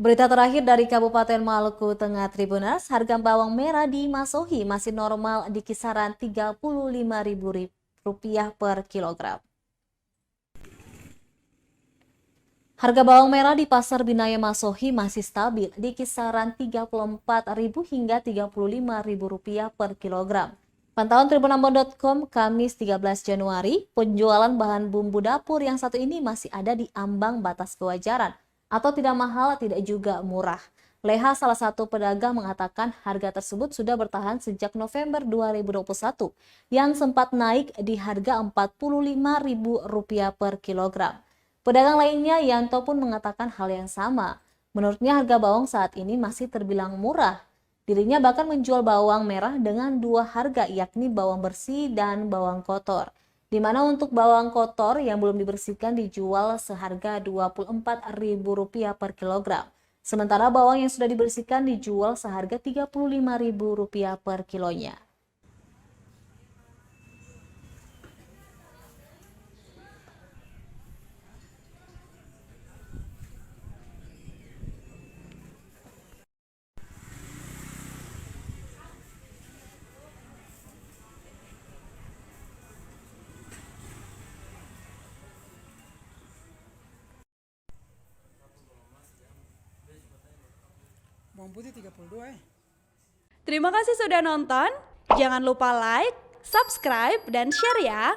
Berita terakhir dari Kabupaten Maluku Tengah Tribuners, harga bawang merah di Masohi masih normal di kisaran Rp35.000 per kilogram. Harga bawang merah di Pasar Binaya Masohi masih stabil di kisaran Rp34.000 hingga Rp35.000 per kilogram. Pantauan tribunambon.com Kamis 13 Januari, penjualan bahan bumbu dapur yang satu ini masih ada di ambang batas kewajaran atau tidak mahal, tidak juga murah. Leha, salah satu pedagang, mengatakan harga tersebut sudah bertahan sejak November 2021 yang sempat naik di harga Rp45.000 per kilogram. Pedagang lainnya, Yanto, pun mengatakan hal yang sama. Menurutnya harga bawang saat ini masih terbilang murah. Dirinya bahkan menjual bawang merah dengan dua harga, yakni bawang bersih dan bawang kotor. Di mana untuk bawang kotor yang belum dibersihkan dijual seharga Rp24.000 per kilogram. Sementara bawang yang sudah dibersihkan dijual seharga Rp35.000 per kilonya. Bawang putih 32 . Terima kasih sudah nonton. Jangan lupa like, subscribe, dan share ya.